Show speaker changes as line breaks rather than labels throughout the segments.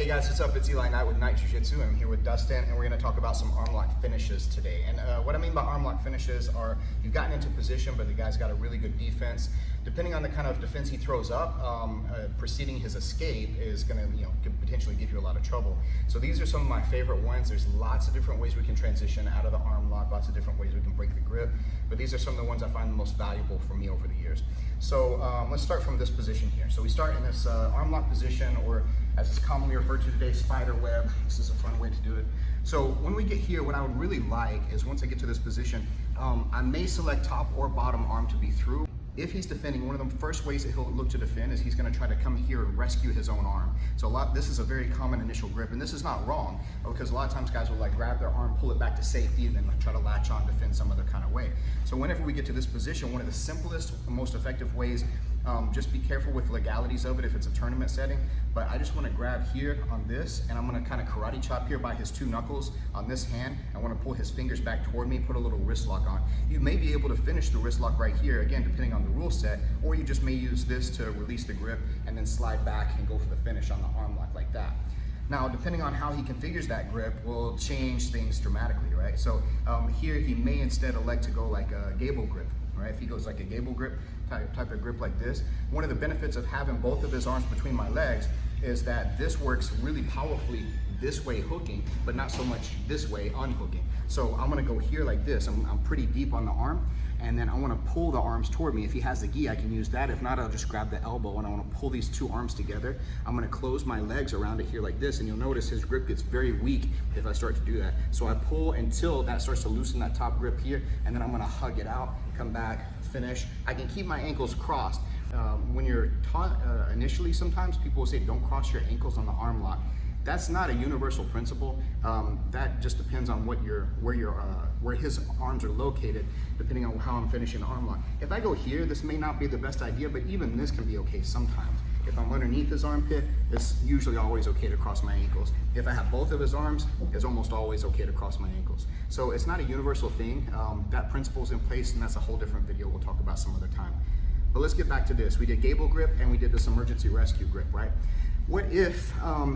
Hey guys, what's up? It's Eli Knight with Knight Jiu-Jitsu. I'm here with Dustin, and we're going to talk about some arm lock finishes today. And what I mean by arm lock finishes are you've gotten into position, but the guy's got a really good defense. Depending on the kind of defense he throws up, preceding his escape is going to, could potentially give you a lot of trouble. So these are some of my favorite ones. There's lots of different ways we can transition out of the arm lock, lots of different ways we can break the grip, but these are some of the ones I find the most valuable for me over the years. So let's start from this position here. So we start in this arm lock position, or as it's commonly referred to today, spider web. This is a fun way to do it. So when we get here, what I would really like is once I get to this position, I may select top or bottom arm to be through. If he's defending, one of the first ways that he'll look to defend is he's going to try to come here and rescue his own arm. So this is a very common initial grip, and this is not wrong, because a lot of times guys will like grab their arm, pull it back to safety, and then try to latch on, defend some other kind of way. So whenever we get to this position, one of the simplest, most effective ways, just be careful with legalities of it if it's a tournament setting, but I just want to grab here on this, and I'm going to kind of karate chop here by his two knuckles on this hand. I want to pull his fingers back toward me, put a little wrist lock on. You may be able to finish the wrist lock right here, again, depending on the rule set, or you just may use this to release the grip and then slide back and go for the finish on the arm lock like that. Now, depending on how he configures that grip will change things dramatically, right? So here he may instead elect to go like a Gable grip, right? If he goes like a Gable grip, type of grip like this, one of the benefits of having both of his arms between my legs is that this works really powerfully this way hooking, but not so much this way unhooking. So I'm gonna go here like this. I'm pretty deep on the arm, and then I wanna pull the arms toward me. If he has the gi, I can use that. If not, I'll just grab the elbow, and I wanna pull these two arms together. I'm gonna close my legs around it here like this, and you'll notice his grip gets very weak if I start to do that. So I pull until that starts to loosen that top grip here, and then I'm gonna hug it out, come back, finish. I can keep my ankles crossed. When you're taught initially, sometimes people will say don't cross your ankles on the arm lock. That's not a universal principle. That just depends on where his arms are located, depending on how I'm finishing the arm lock. If I go here, this may not be the best idea, but even this can be okay sometimes. If I'm underneath his armpit, it's usually always okay to cross my ankles. If I have both of his arms, it's almost always okay to cross my ankles. So it's not a universal thing. That principle's in place, and that's a whole different video we'll talk about some other time. But let's get back to this. We did Gable grip and we did this emergency rescue grip, right? What if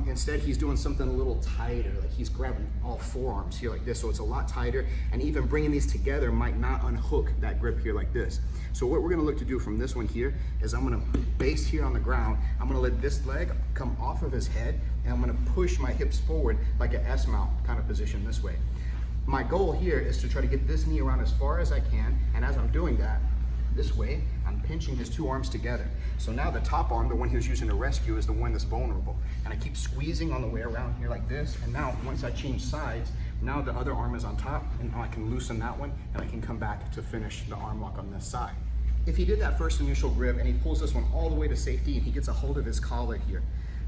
instead he's doing something a little tighter, like he's grabbing all forearms here like this, so it's a lot tighter, and even bringing these together might not unhook that grip here like this. So what we're gonna look to do from this one here is I'm gonna base here on the ground, I'm gonna let this leg come off of his head, and I'm gonna push my hips forward like an S-mount kind of position this way. My goal here is to try to get this knee around as far as I can, and as I'm doing that, this way, I'm pinching his two arms together. So now the top arm, the one he was using to rescue, is the one that's vulnerable. And I keep squeezing on the way around here like this. And now, once I change sides, now the other arm is on top, and I can loosen that one, and I can come back to finish the arm lock on this side. If he did that first initial grip, and he pulls this one all the way to safety, and he gets a hold of his collar here,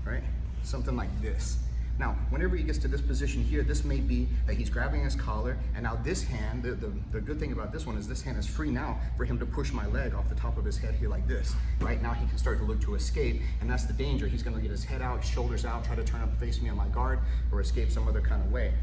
right? Something like this. Now, whenever he gets to this position here, this may be that he's grabbing his collar, and now this hand, the good thing about this one is this hand is free now for him to push my leg off the top of his head here like this. Right now he can start to look to escape, and that's the danger. He's gonna get his head out, shoulders out, try to turn up and face me on my guard, or escape some other kind of way.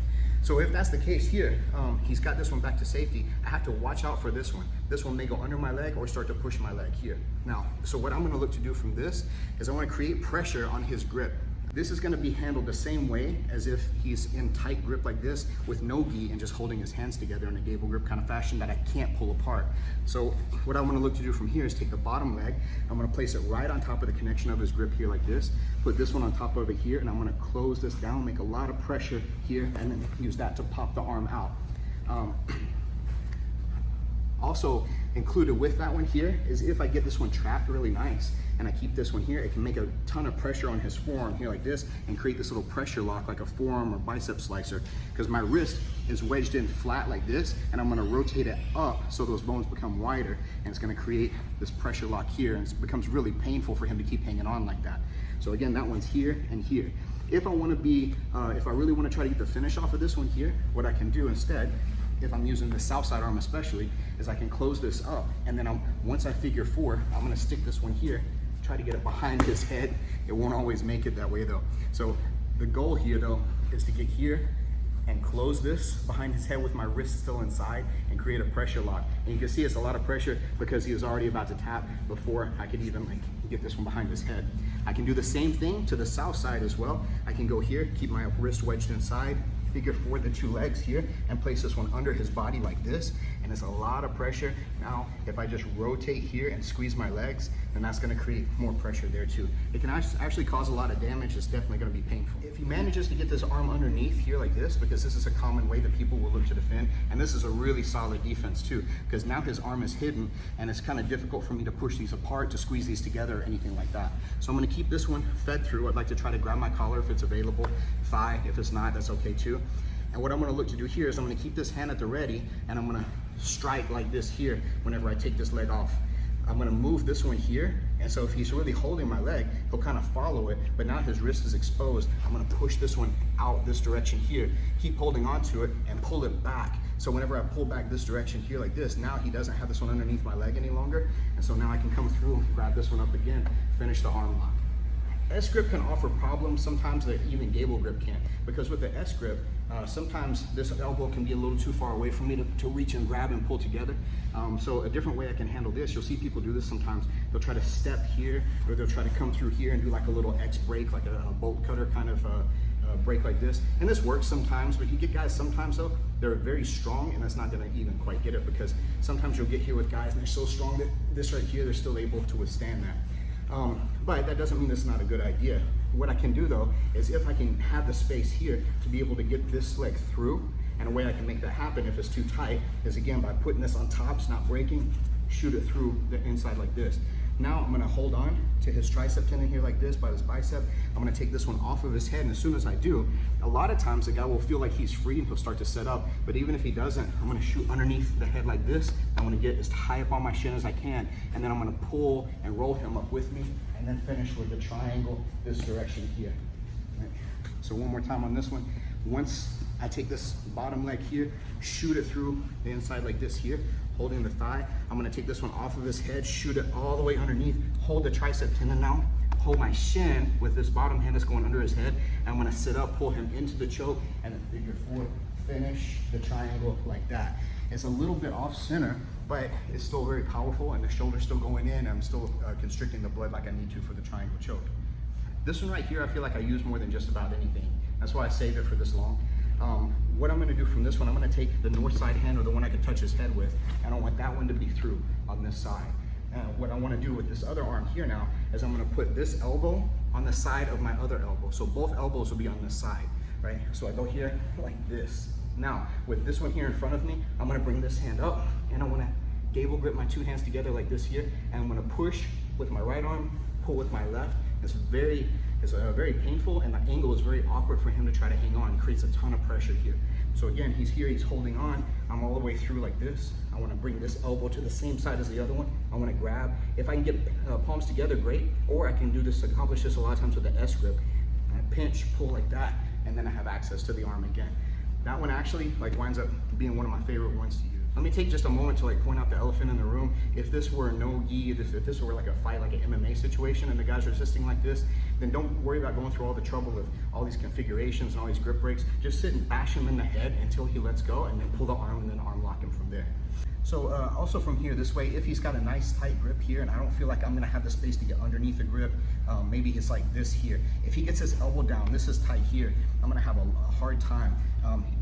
So if that's the case here, he's got this one back to safety, I have to watch out for this one. This one may go under my leg or start to push my leg here. Now, so what I'm gonna look to do from this is I wanna create pressure on his grip. This is gonna be handled the same way as if he's in tight grip like this with no gi and just holding his hands together in a Gable grip kind of fashion that I can't pull apart. So what I'm gonna look to do from here is take the bottom leg, I'm gonna place it right on top of the connection of his grip here like this, put this one on top of it here, and I'm gonna close this down, make a lot of pressure here, and then use that to pop the arm out. Also included with that one here is if I get this one trapped really nice and I keep this one here, it can make a ton of pressure on his forearm here like this and create this little pressure lock like a forearm or bicep slicer, because my wrist is wedged in flat like this, and I'm gonna rotate it up so those bones become wider, and it's gonna create this pressure lock here, and it becomes really painful for him to keep hanging on like that. So again, that one's here and here. If I really wanna try to get the finish off of this one here, what I can do instead, if I'm using the south side arm especially, is I can close this up, and then once I figure 4, I'm gonna stick this one here, try to get it behind his head. It won't always make it that way though. So the goal here though is to get here and close this behind his head with my wrist still inside and create a pressure lock. And you can see it's a lot of pressure because he was already about to tap before I could even like get this one behind his head. I can do the same thing to the south side as well. I can go here, keep my wrist wedged inside, figure forward the 2 legs here, and place this one under his body like this. And it's a lot of pressure. Now, if I just rotate here and squeeze my legs, then that's gonna create more pressure there too. It can actually cause a lot of damage. It's definitely gonna be painful. If he manages to get this arm underneath here like this, because this is a common way that people will look to defend, and this is a really solid defense too, because now his arm is hidden and it's kind of difficult for me to push these apart, to squeeze these together or anything like that. So I'm gonna keep this one fed through. I'd like to try to grab my collar if it's available, thigh. If it's not, that's okay too. And what I'm gonna look to do here is I'm gonna keep this hand at the ready, and I'm gonna strike like this here whenever I take this leg off. I'm gonna move this one here, and so if he's really holding my leg, he'll kind of follow it, but now his wrist is exposed. I'm gonna push this one out this direction here, keep holding onto it, and pull it back. So whenever I pull back this direction here like this, now he doesn't have this one underneath my leg any longer, and so now I can come through, grab this one up again, finish the arm lock. S grip can offer problems sometimes that even Gable grip can't, because with the S grip, sometimes this elbow can be a little too far away from me to reach and grab and pull together. So a different way I can handle this, you'll see people do this sometimes. They'll try to step here, or they'll try to come through here and do like a little X break, like a bolt cutter kind of break like this. And this works sometimes, but you get guys sometimes though, they're very strong, and that's not gonna even quite get it, because sometimes you'll get here with guys and they're so strong that this right here, they're still able to withstand that. But that doesn't mean it's not a good idea. What I can do though, is if I can have the space here to be able to get this leg through, and a way I can make that happen if it's too tight is again by putting this on top, it's not breaking, shoot it through the inside like this. Now I'm gonna hold on to his tricep tendon here like this by this bicep. I'm gonna take this one off of his head, and as soon as I do, a lot of times the guy will feel like he's free and he'll start to set up, but even if he doesn't, I'm gonna shoot underneath the head like this. I'm gonna get as high up on my shin as I can, and then I'm gonna pull and roll him up with me, and then finish with the triangle this direction here. Right. So one more time on this one. Once I take this bottom leg here, shoot it through the inside like this here, holding the thigh. I'm gonna take this one off of his head, shoot it all the way underneath, hold the tricep tendon now, hold my shin with this bottom hand that's going under his head, and I'm gonna sit up, pull him into the choke, and then figure 4, finish the triangle like that. It's a little bit off center, but it's still very powerful, and the shoulder's still going in, and I'm still constricting the blood like I need to for the triangle choke. This one right here, I feel like I use more than just about anything. That's why I saved it for this long. What I'm gonna do from this one, I'm gonna take the north side hand, or the one I can touch his head with, and I want that one to be through on this side. What I wanna do with this other arm here now is I'm gonna put this elbow on the side of my other elbow. So both elbows will be on this side, right? So I go here like this. Now, with this one here in front of me, I'm gonna bring this hand up, and I wanna Gable grip my 2 hands together like this here, and I'm gonna push with my right arm, pull with my left. It's very painful, and the angle is very awkward for him to try to hang on. It creates a ton of pressure here. So again, he's here, he's holding on. I'm all the way through like this. I wanna bring this elbow to the same side as the other one. I wanna grab. If I can get palms together, great. Or I can do this, accomplish this a lot of times with the S grip. I pinch, pull like that, and then I have access to the arm again. That one actually winds up being one of my favorite ones to use. Let me take just a moment to point out the elephant in the room. If this were no gi, if this were like a fight, like an MMA situation, and the guys are resisting like this, then don't worry about going through all the trouble of all these configurations and all these grip breaks. Just sit and bash him in the head until he lets go, and then pull the arm, and then arm lock him from there. So also from here, this way, if he's got a nice tight grip here, and I don't feel like I'm gonna have the space to get underneath the grip, maybe it's like this here. If he gets his elbow down, this is tight here, I'm gonna have a hard time.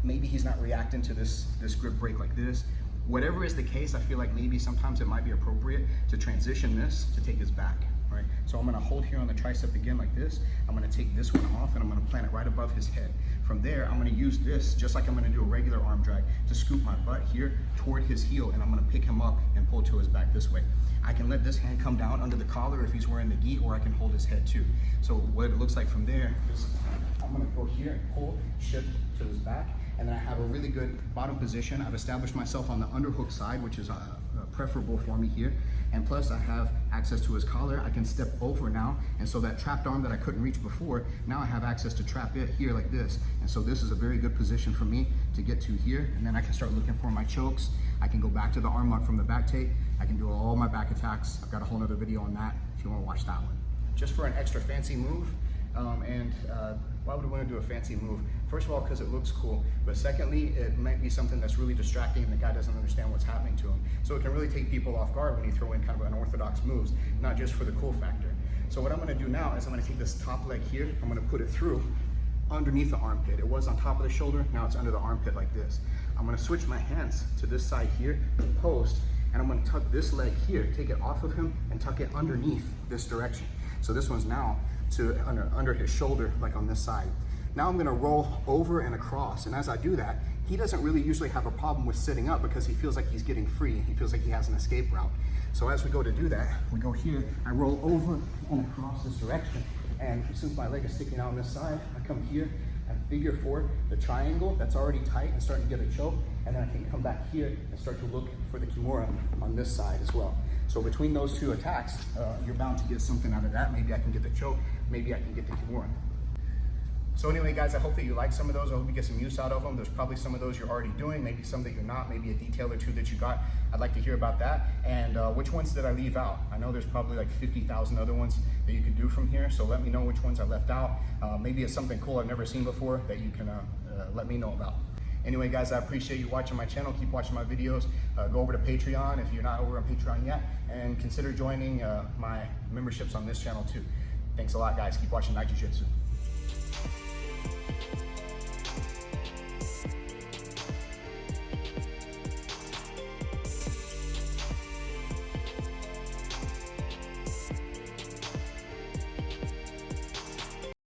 Maybe he's not reacting to this grip break like this. Whatever is the case, I feel like maybe sometimes it might be appropriate to transition this to take his back, right? So I'm gonna hold here on the tricep again like this. I'm gonna take this one off, and I'm gonna plant it right above his head. From there, I'm gonna use this, just like I'm gonna do a regular arm drag, to scoop my butt here toward his heel, and I'm gonna pick him up and pull to his back this way. I can let this hand come down under the collar if he's wearing the gi, or I can hold his head too. So what it looks like from there is I'm gonna go here and pull, shift to his back, and then I have a really good bottom position. I've established myself on the underhook side, which is preferable for me here. And plus I have access to his collar. I can step over now. And so that trapped arm that I couldn't reach before, now I have access to trap it here like this. And so this is a very good position for me to get to here. And then I can start looking for my chokes. I can go back to the arm lock from the back take. I can do all my back attacks. I've got a whole nother video on that if you want to watch that one. Just for an extra fancy move. Why would we want to do a fancy move? First of all, because it looks cool, but secondly, it might be something that's really distracting and the guy doesn't understand what's happening to him. So it can really take people off guard when you throw in kind of unorthodox moves, not just for the cool factor. So what I'm gonna do now is I'm gonna take this top leg here, I'm gonna put it through underneath the armpit. It was on top of the shoulder, now it's under the armpit like this. I'm gonna switch my hands to this side here, post, and I'm gonna tuck this leg here, take it off of him and tuck it underneath this direction. So this one's now to under his shoulder, like on this side. Now I'm gonna roll over and across, and as I do that, he doesn't really usually have a problem with sitting up because he feels like he's getting free. He feels like he has an escape route. So as we go to do that, we go here, I roll over and across this direction. And since my leg is sticking out on this side, I come here and figure four, the triangle that's already tight and starting to get a choke. And then I can come back here and start to look for the Kimura on this side as well. So between those two attacks, you're bound to get something out of that. Maybe I can get the choke, maybe I can get the Kimura. So anyway, guys, I hope that you like some of those. I hope you get some use out of them. There's probably some of those you're already doing, maybe some that you're not, maybe a detail or two that you got. I'd like to hear about that. And which ones did I leave out? I know there's probably like 50,000 other ones that you can do from here. So let me know which ones I left out. Maybe it's something cool I've never seen before that you can let me know about. Anyway, guys, I appreciate you watching my channel. Keep watching my videos. Go over to Patreon if you're not over on Patreon yet, and consider joining my memberships on this channel too. Thanks a lot, guys. Keep watching Night Jiu-Jitsu.